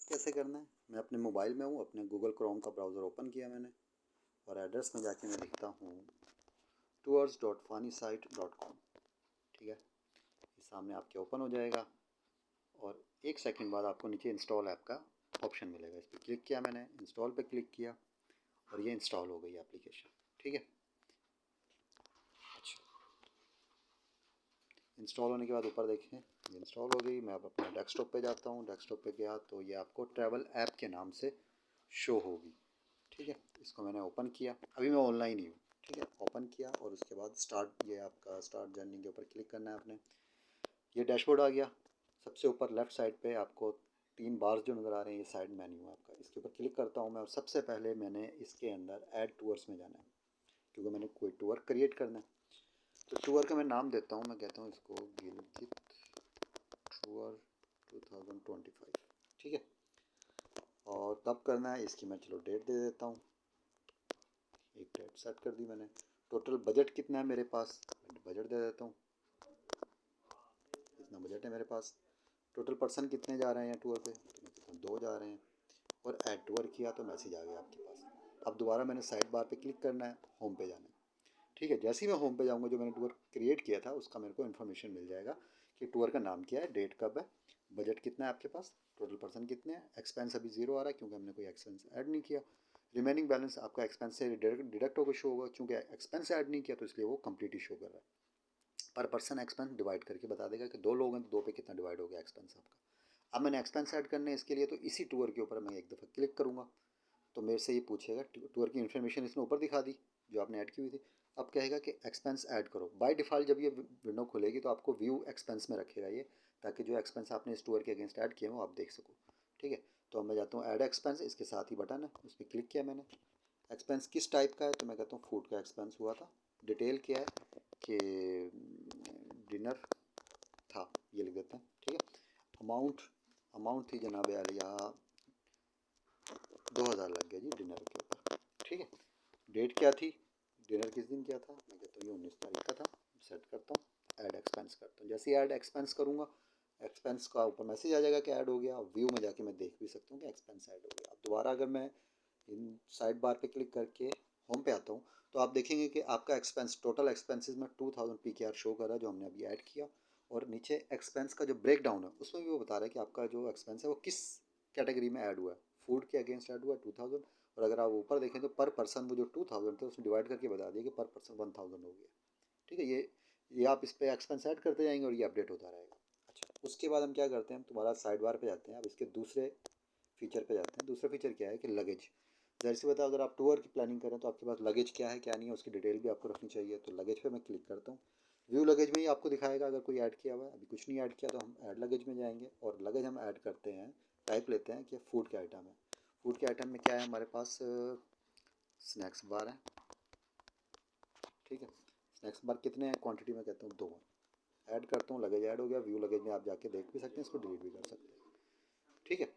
कैसे करना है, मैं अपने मोबाइल में हूँ, अपने गूगल क्रोम का ब्राउज़र ओपन किया मैंने और एड्रेस में जाके मैं लिखता हूँ tours.funnysite.com। ठीक है, ये सामने आपके ओपन हो जाएगा और 1 सेकंड बाद आपको नीचे इंस्टॉल ऐप का ऑप्शन मिलेगा। इस पर क्लिक किया मैंने, इंस्टॉल पे क्लिक किया और ये इंस्टॉल हो गई एप्लीकेशन। ठीक है, अच्छा, इंस्टॉल होने के बाद ऊपर देखें ये इंस्टॉल हो गई। मैं अब अपने डेस्कटॉप पे जाता हूँ, डेस्कटॉप पे गया तो ये आपको ट्रैवल ऐप के नाम से शो होगी। ठीक है, इसको मैंने ओपन किया, अभी मैं ऑनलाइन ही हूँ। ठीक है, ओपन किया और उसके बाद स्टार्ट, ये आपका स्टार्ट जर्नी के ऊपर क्लिक करना है आपने। ये डैशबोर्ड आ गया। सबसे ऊपर लेफ़्ट साइड पे आपको 3 बार्स जो नज़र आ रहे हैं, ये साइड मेन्यू है आपका। इसके ऊपर क्लिक करता हूँ मैं और सबसे पहले मैंने इसके अंदर ऐड टूअर्स में जाना है, क्योंकि मैंने कोई टूर क्रिएट करना है। तो टूर का मैं नाम देता हूँ, मैं कहता हूँ इसको गिलगित टूर 2025। ठीक है, और कब करना है इसकी मैं चलो डेट दे देता हूँ। एक डेट सेट कर दी मैंने। टोटल बजट कितना है मेरे पास, बजट दे देता हूँ, इतना बजट है मेरे पास। टोटल पर्सन कितने जा रहे हैं टूर पे, तो मैं कहता हूँ 2 जा रहे हैं। और ऐड टूर किया तो मैसेज आ गया आपके पास। अब दोबारा मैंने साइड बार पे क्लिक करना है, होम पे जाना है। ठीक है, जैसे ही मैं होम पे जाऊँगा जो मैंने टूर क्रिएट किया था उसका मेरे को इन्फॉर्मेशन मिल जाएगा कि टूर का नाम क्या है, डेट कब है, बजट कितना है आपके पास, टोटल पर्सन कितने हैं। एक्सपेंस अभी 0 आ रहा है क्योंकि हमने कोई एक्सपेंस ऐड नहीं किया। रिमेनिंग बैलेंस आपका एक्सपेंस से डिडक्ट होकर शो होगा, क्योंकि एक्सपेंस ऐड नहीं किया तो इसलिए वो कंप्लीट ही शो कर रहा है। पर पर्सन एक्सपेंस डिवाइड करके बता देगा कि 2 लोग हैं तो 2 पे कितना डिवाइड हो गया एक्सपेंस आपका। अब मैंने एक्सपेंस ऐड करने हैं इसके लिए, तो इसी टूर के ऊपर मैं एक दफ़ा क्लिक करूँगा तो मेरे से ये पूछेगा, टूर की इन्फॉर्मेशन इसने ऊपर दिखा दी जो आपने ऐड की हुई थी। अब कहेगा कि एक्सपेंस ऐड करो। बाय डिफ़ॉल्ट जब ये विंडो खुलेगी तो आपको व्यू एक्सपेंस में रखेगा ये, ताकि जो एक्सपेंस आपने इस टूर के अगेंस्ट ऐड किए हो आप देख सको। ठीक है, तो अब मैं जाता हूँ ऐड एक्सपेंस, इसके साथ ही बटन है उस पर क्लिक किया मैंने। एक्सपेंस किस टाइप का है, तो मैं कहता हूँ फूड का एक्सपेंस हुआ था। डिटेल क्या है कि डिनर था, ये लिख देते हैं। ठीक है, अमाउंट, अमाउंट थी जनाब यार यहाँ 2000 लग गया जी डिनर के ऊपर। ठीक है, डेट क्या थी, डिनर किस दिन किया था, मैं कहता हूँ ये 19 तारीख का था। सेट करता हूँ, ऐड एक्सपेंस करता हूँ। जैसे ही ऐड एक्सपेंस करूँगा एक्सपेंस का ऊपर मैसेज आ जाएगा कि ऐड हो गया। व्यू में जाके मैं देख भी सकता हूँ कि एक्सपेंस ऐड हो गया। अब दोबारा अगर मैं इन साइड बार पे क्लिक करके होम पे आता हूँ तो आप देखेंगे कि आपका एक्सपेंस, टोटल एक्सपेंसेस में 2000 PKR शो कर रहा है जो हमने अभी ऐड किया। और नीचे एक्सपेंस का जो ब्रेक डाउन है उसमें भी वो बता रहा है कि आपका जो एक्सपेंस है वो किस कैटेगरी में ऐड हुआ है। फूड के अगेंस्ट ऐड हुआ है 2000, और अगर आप ऊपर देखें तो पर पर्सन वो जो 2000 थे उसमें डिवाइड करके बता दिया कि पर पर्सन 1000 हो गया। ठीक है, ये आप इस पर एक्सपेंस ऐड करते जाएंगे और ये अपडेट होता रहेगा। अच्छा, उसके बाद हम क्या करते हैं, हम तुम्हारा साइड बार पे जाते हैं। अब इसके दूसरे फीचर पे जाते हैं। दूसरा फीचर क्या है कि लगेज। जाहिर सी बात है, अगर आप टूर की प्लानिंग करें तो आपके पास लगेज क्या है क्या नहीं है उसकी डिटेल भी आपको रखनी चाहिए। तो लगेज पे मैं क्लिक करता हूँ। व्यू लगेज में ही आपको दिखाएगा अगर कोई ऐड किया हुआ है। अभी कुछ नहीं ऐड किया तो हम ऐड लगेज में जाएंगे और लगेज हम ऐड करते हैं। टाइप लेते हैं कि फूड के आइटम है। फूड के आइटम में क्या है हमारे पास, स्नैक्स बार है। ठीक है, स्नैक्स बार कितने हैं, क्वांटिटी में कहता हूँ 2 ऐड करता हूँ। लगेज ऐड हो गया। व्यू लगेज में आप जाके देख भी सकते हैं, इसको डिलीट भी कर सकते हैं। ठीक है,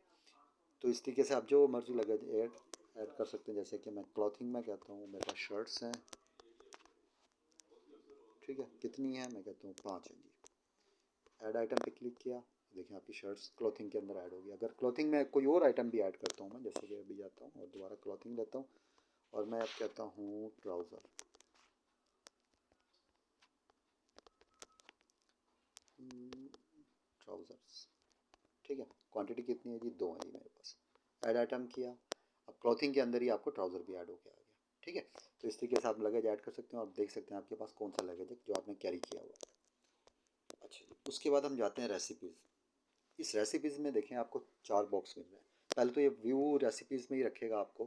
तो इस तरीके से आप जो मर्जी लगेज ऐड कर सकते हैं। जैसे कि मैं क्लॉथिंग में कहता हूँ मेरे पास शर्ट्स हैं। ठीक है, कितनी है, मैं कहता हूँ 5 है जी। ऐड आइटम पे क्लिक किया, देखें आपकी शर्ट्स क्लॉथिंग के अंदर ऐड होगी। अगर क्लॉथिंग में कोई और आइटम भी ऐड करता हूँ मैं, जैसे कि अभी जाता हूँ और दोबारा क्लॉथिंग लेता हूँ और मैं अब कहता हूँ ट्राउज़र। ट्राउज़र्स, ठीक है, क्वांटिटी कितनी है जी, 2 है जी मेरे पास। ऐड आइटम किया, अब क्लॉथिंग के अंदर ही आपको ट्राउज़र भी ऐड होकर आ गया। ठीक है, तो इस तरीके से आप लगेज ऐड कर सकते हैं और देख सकते हैं आपके पास कौन सा लगेज है जो आपने कैरी किया हुआ है। अच्छा, उसके बाद हम जाते हैं रेसिपीज़। इस रेसिपीज़ में देखें आपको 4 बॉक्स मिल रहे हैं। पहले तो ये व्यू रेसिपीज़ में ही रखेगा आपको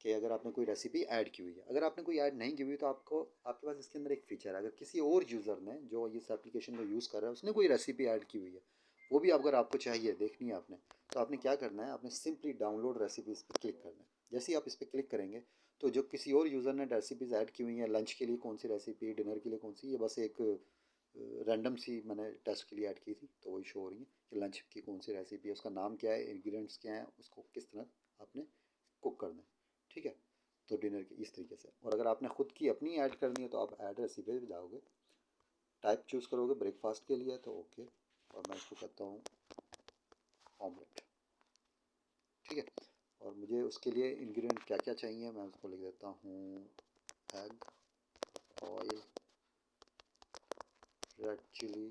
कि अगर आपने कोई रेसिपी ऐड की हुई है। अगर आपने कोई ऐड नहीं की हुई तो आपको, आपके पास इसके अंदर एक फ़ीचर है, अगर किसी और यूज़र ने जो इस एप्लीकेशन को यूज़ कर रहा है उसने कोई रेसिपी ऐड की हुई है, वो भी अगर आपको चाहिए, देखनी है आपने, तो आपने क्या करना है, आपने सिंपली डाउनलोड रेसिपीज़ पर क्लिक करना है। जैसे ही आप इस पर क्लिक करेंगे तो जो किसी और यूज़र ने रेसिपीज़ ऐड की हुई हैं, लंच के लिए कौन सी रेसिपी, डिनर के लिए कौन सी, ये बस एक रैंडम सी मैंने टेस्ट के लिए ऐड की थी तो वही शो हो रही है कि लंच की कौन सी रेसिपी है, उसका नाम क्या है, इंग्रेडिएंट्स क्या हैं, उसको किस तरह आपने कुक करना है। ठीक है, तो डिनर की इस तरीके से। और अगर आपने ख़ुद की अपनी ऐड करनी है तो आप ऐड रेसिपी पे जाओगे, टाइप चूज़ करोगे ब्रेकफास्ट के लिए तो ओके, और मैं इसको कहता हूँ ऑमलेट। ठीक है। और मुझे उसके लिए इंग्रेडिएंट क्या क्या चाहिए मैं उसको लिख देता हूँ। Egg, oil, red chilli,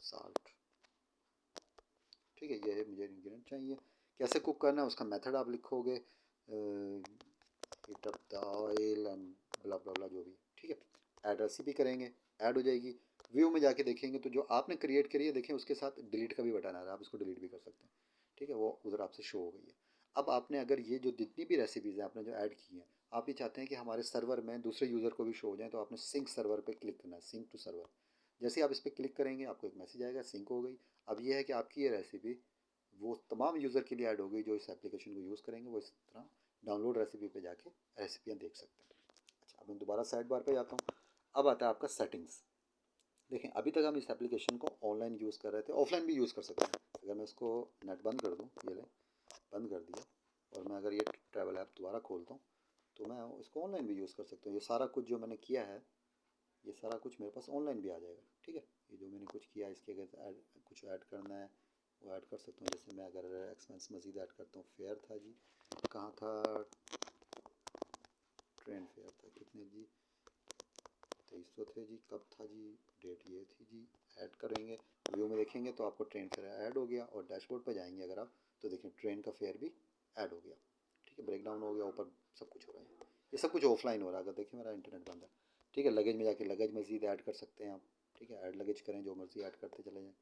salt. ठीक है, ये है मुझे इंग्रेडिएंट चाहिए। कैसे कुक करना है उसका मेथड आप लिखोगे, heat up the oil and blah blah blah जो भी। ठीक है, ऐड रेसिपी करेंगे, ऐड हो जाएगी। व्यू में जाके देखेंगे तो जो आपने क्रिएट करी है देखें उसके साथ डिलीट का भी बटन आ रहा है, आप इसको डिलीट भी कर सकते हैं। ठीक है, वो उधर आपसे शो हो गई है। अब आपने अगर ये जो जितनी भी रेसिपीज़ हैं आपने जो ऐड की हैं, आप ये चाहते हैं कि हमारे सर्वर में दूसरे यूज़र को भी शो हो जाए, तो आपने सिंक सर्वर पे क्लिक करना है, सिंक टू सर्वर। जैसे ही आप इस पर क्लिक करेंगे आपको एक मैसेज आएगा, सिंक हो गई। अब ये है कि आपकी ये रेसिपी वो तमाम यूज़र के लिए ऐड हो गई जो इस एप्लीकेशन को यूज़ करेंगे, वो इस तरह डाउनलोड रेसिपी पे जाके रेसिपियाँ देख सकते हैं। अच्छा, अब मैं दोबारा साइड बार पे जाता हूँ। अब आता है आपका सेटिंग्स। देखें, अभी तक हम इस एप्लीकेशन को ऑनलाइन यूज़ कर रहे थे, ऑफलाइन भी यूज़ कर सकते हैं। अगर मैं इसको नेट बंद कर दूँ, ये लें बंद कर दिया, और मैं अगर ये ट्रैवल ऐप दोबारा खोलता हूँ तो मैं इसको ऑनलाइन भी यूज़ कर सकता हूँ। ये सारा कुछ जो मैंने किया है ये सारा कुछ मेरे पास ऑनलाइन भी आ जाएगा। ठीक है, ये जो मैंने कुछ किया इसके अगर कुछ ऐड करना है वो ऐड कर सकता हूँ। जैसे मैं अगर एक्सपेंस मज़ीद ऐड करता हूँ, फेयर था जी, कहाँ था, ट्रेन फेयर था, कितने जी, 2300 थे जी, कब था जी, डेट ये थी जी, ऐड करेंगे। व्यू में देखेंगे तो आपको ट्रेन फेयर ऐड हो गया, और डैशबोर्ड पर जाएंगे अगर आप तो देखें ट्रेन का फेयर भी ऐड हो गया। ठीक है, ब्रेकडाउन हो गया, ऊपर सब कुछ हो रहा है। ये सब कुछ ऑफलाइन हो रहा है। अगर देखिए मेरा इंटरनेट बंद है। ठीक है, लगेज में जाके लगेज मज़ीद ऐड कर सकते हैं आप। ठीक है, ऐड लगेज करें, जो मर्ज़ी ऐड करते चले जाएँ।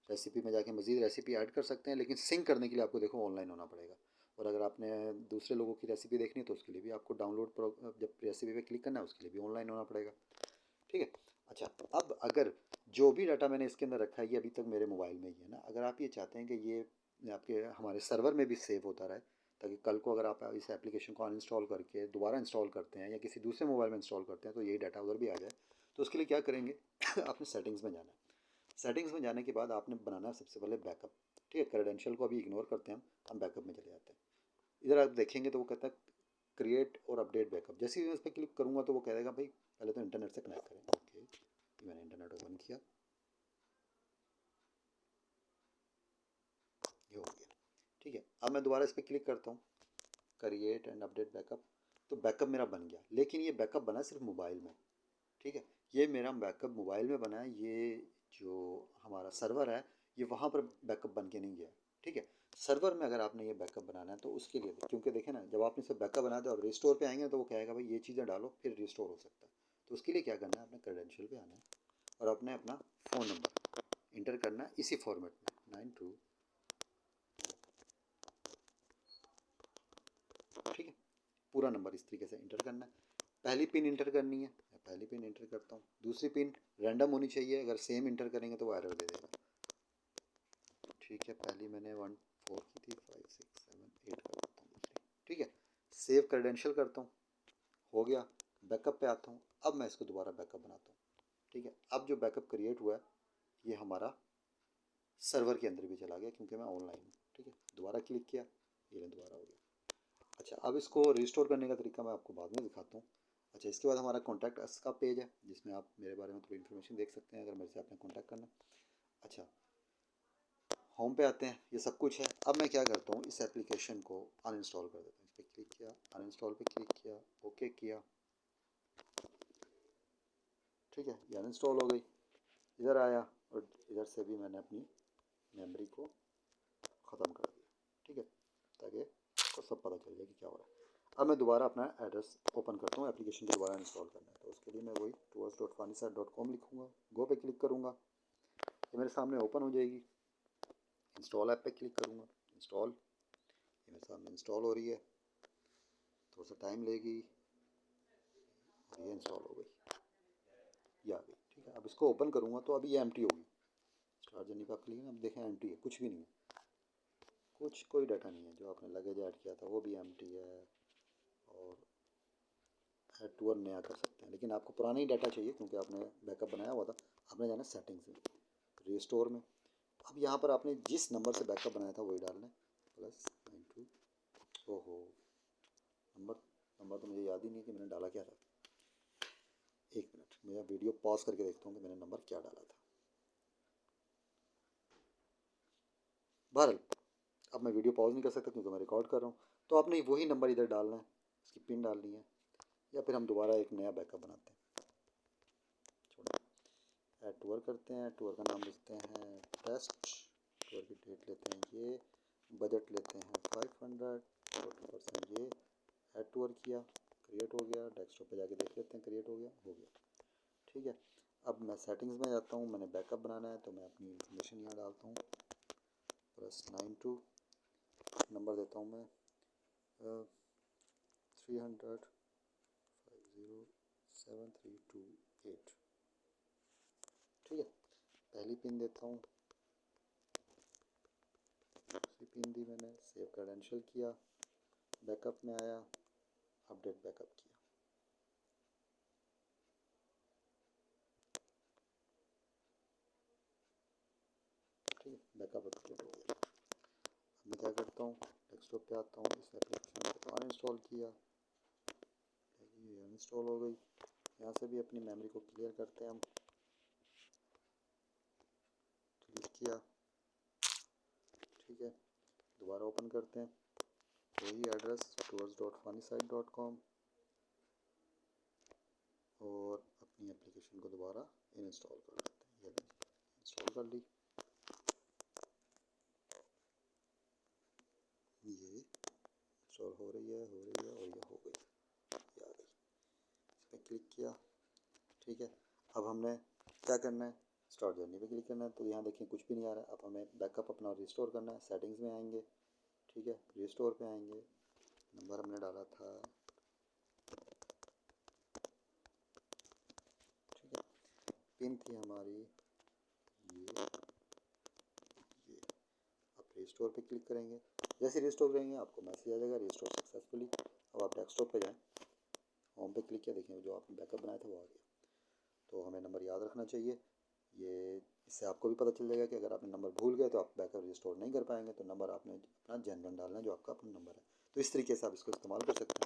रेसिपी में जाके मज़ीद रेसिपी ऐड कर सकते हैं, लेकिन सिंक करने के लिए आपको देखो ऑनलाइन होना पड़ेगा। और अगर आपने दूसरे लोगों की रेसिपी देखनी है तो उसके लिए भी आपको डाउनलोड जब रेसिपी पे क्लिक करना है उसके लिए भी ऑनलाइन होना पड़ेगा। ठीक है। अच्छा, अब अगर जो भी डाटा मैंने इसके अंदर रखा है ये अभी तक मेरे मोबाइल में ही है ना, अगर आप ये चाहते हैं कि ये आपके हमारे सर्वर में भी सेव होता रहे, ताकि कल को अगर आप इस एप्लीकेशन को अनइंस्टॉल करके दोबारा इंस्टॉल करते हैं या किसी दूसरे मोबाइल में इंस्टॉल करते हैं तो यही डाटा उधर भी आ जाए, तो उसके लिए क्या करेंगे आपने सेटिंग्स में जाना है। सेटिंग्स में जाने के बाद आपने बनाना है सबसे पहले बैकअप। ठीक है, क्रेडेंशियल को अभी इग्नोर करते हैं, हम बैकअप में चले जाते हैं। इधर आप देखेंगे तो वो कहता है क्रिएट और अपडेट बैकअप। जैसे ही मैं इस पर क्लिक करूँगा तो वो कह देगा भाई पहले तो इंटरनेट से कनेक्ट करें। ओके, मैंने इंटरनेट ओपन किया, ये हो गया। ठीक है, अब मैं दोबारा इस पर क्लिक करता हूँ, क्रिएट एंड अपडेट बैकअप, तो बैकअप मेरा बन गया। लेकिन ये बैकअप बना सिर्फ मोबाइल में। ठीक है, ये मेरा बैकअप मोबाइल में बना है। ये जो हमारा सर्वर है ये वहाँ पर बैकअप बन के नहीं गया। ठीक है, सर्वर में अगर आपने ये बैकअप बनाना है तो उसके लिए, क्योंकि देखें ना, जब आपने इसे बैकअप बना दिया और रिस्टोर पे आएंगे तो वो कहेगा भाई ये चीज़ें डालो फिर रिस्टोर हो सकता है। तो उसके लिए क्या करना है, अपने क्रेडेंशियल पे आना है और अपने अपना फ़ोन नंबर इंटर करना है इसी फॉर्मेट में 92। ठीक है, पूरा नंबर इस तरीके से इंटर करना है। पहली पिन इंटर करनी है, मैं पहली पिन इंटर करता हूँ। दूसरी पिन रैंडम होनी चाहिए, अगर सेम इंटर करेंगे तो वो एरर दे देगा। ठीक है, पहली मैंने 14 की थी, 5 6 7 8 कर देता हूँ दूसरी। ठीक है, सेव क्रेडेंशियल करता हूँ, हो गया। बैकअप पे आता हूँ, अब मैं इसको दोबारा बैकअप बनाता हूँ। ठीक है, अब जो बैकअप क्रिएट हुआ है ये हमारा सर्वर के अंदर भी चला गया क्योंकि मैं ऑनलाइन हूँ। ठीक है, दोबारा क्लिक किया, ये दोबारा हो गया। अच्छा, अब इसको रिस्टोर करने का तरीका मैं आपको बाद में दिखाता हूँ। अच्छा, इसके बाद हमारा कॉन्टैक्ट अस का पेज है जिसमें आप मेरे बारे में थोड़ी इन्फॉर्मेशन देख सकते हैं अगर मेरे से आपने कॉन्टैक्ट करना। अच्छा, होम पे आते हैं, ये सब कुछ है। अब मैं क्या करता हूँ, इस एप्लीकेशन को अनइंस्टॉल कर देता हूँ। इस पर क्लिक किया, अनइंस्टॉल पे क्लिक किया, ओके किया। ठीक है, ये अनइंस्टॉल हो गई। इधर आया और इधर से भी मैंने अपनी मेमोरी को ख़त्म कर दिया। ठीक है, ताकि आपको सब पता चल जाए कि क्या हो रहा है। अब मैं दोबारा अपना एड्रेस ओपन करता हूँ, एप्लीकेशन को दोबारा इंस्टॉल करना है तो उसके लिए मैं वही tours.fanisar.com लिखूँगा, गो पे क्लिक करूँगा, ये मेरे सामने ओपन हो जाएगी। इंस्टॉल ऐप पे क्लिक करूँगा, इंस्टॉल, ये मेरे सामने इंस्टॉल हो रही है, थोड़ा सा टाइम लेगी और ये इंस्टॉल हो गई, ये आ गई। ठीक है, अब इसको ओपन करूँगा तो अभी ये एम्प्टी होगी। स्टार्ट जर्नी पर क्लिक, अब देखें एम्प्टी है, कुछ भी नहीं है, कुछ कोई डाटा नहीं है। जो आपने लगेज ऐड किया था वो भी एम्प्टी है, और ऐड टू और नया कर सकते हैं, लेकिन आपको पुराना ही डाटा चाहिए क्योंकि आपने बैकअप बनाया हुआ था। आपने जाना सेटिंग्स में, रिस्टोर में। अब यहाँ पर आपने जिस नंबर से बैकअप बनाया था वही डालना है, +92। ओहो, नंबर नंबर तो मुझे याद ही नहीं कि मैंने डाला क्या था। एक मिनट, मैं वीडियो पॉज करके देखता हूँ कि मैंने नंबर क्या डाला था। बहरहाल, अब मैं वीडियो पॉज नहीं कर सकता क्योंकि मैं रिकॉर्ड कर रहा हूँ। तो आपने वही नंबर इधर डालना है, इसकी पिन डालनी है, या फिर हम दोबारा एक नया बैकअप बनाते हैं। छोड़ो, ऐड टूर करते हैं। टूर का नाम लिखते हैं टेस्ट। टूर की डेट लेते हैं ये, बजट लेते हैं 500, 40% ये। ऐड टूर किया, क्रिएट हो गया। डेस्कटॉप पे जाके देख लेते हैं, क्रिएट हो गया। ठीक है, अब मैं सेटिंग्स में जाता हूँ। मैंने बैकअप बनाना है तो मैं अपनी इन्फॉर्मेशन यहाँ डालता हूँ, +92 नंबर देता हूँ मैं 300 507328। ठीक है, पहली पिन देता हूँ, दूसरी पिन दी मैंने, सेव क्रेडेंशियल किया, बैकअप में आया, अपडेट बैकअप किया। ठीक है, बैकअप अपडेट हो गया। अब मैं क्या करता हूँ, डेस्कटॉप पे आता हूँ, इस एप्लीकेशन को अनइंस्टॉल किया, ये अनइंस्टॉल हो गई। यहाँ से भी अपनी मेमोरी को क्लियर करते हैं हम, क्लियर किया। ठीक है, दोबारा ओपन करते हैं, वही एड्रेस tours.funnysite.com, और अपनी एप्लीकेशन को दोबारा इंस्टॉल कर लेते हैं। ये इंस्टॉल कर ली, ये इंस्टॉल हो रही है और ये हो गई, ये आ गई। इस पर क्लिक किया। ठीक है, अब हमने क्या करना है, स्टार्ट जर्नी पे क्लिक करना है। तो यहाँ देखिए कुछ भी नहीं आ रहा है। अब हमें बैकअप अपना रिस्टोर करना है। सेटिंग्स में आएंगे, ठीक है, रिस्टोर पे आएंगे, नंबर हमने डाला था, ठीक है, पिन थी हमारी ये। अब रिस्टोर पे क्लिक करेंगे, जैसे रिस्टोर करेंगे आपको मैसेज आ जाएगा, रिस्टोर सक्सेसफुली। अब आप डेस्कटॉप पे जाएं, होम पे क्लिक किया, देखिए जो आपने बैकअप बनाया था वो आ गया। तो हमें नंबर याद रखना चाहिए, ये इससे आपको भी पता चल जाएगा कि अगर आपने नंबर भूल गए तो आप बैकअप रिस्टोर नहीं कर पाएंगे। तो नंबर आपने अपना जेन्युइन डालना है, जो आपका अपना नंबर है। तो इस तरीके से आप इसको इस्तेमाल कर सकते हैं।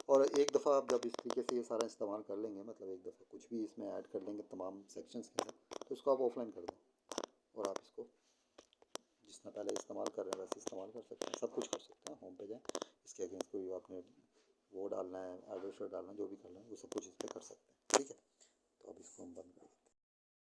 और एक दफ़ा आप जब इस तरीके से ये सारा इस्तेमाल कर लेंगे, मतलब एक दफ़ा कुछ भी इसमें ऐड कर लेंगे तमाम सेक्शंस के अंदर, तो इसको आप ऑफलाइन कर दें और आप इसको जितना पहले इस्तेमाल कर रहे हैं वैसे इस्तेमाल कर सकते हैं, सब कुछ कर सकते हैं। होम पे जाएँ, इसके अगेंस्ट कोई आपने वो डालना है, एड्रेस डालना है, जो भी करना है वो सब कुछ इस पर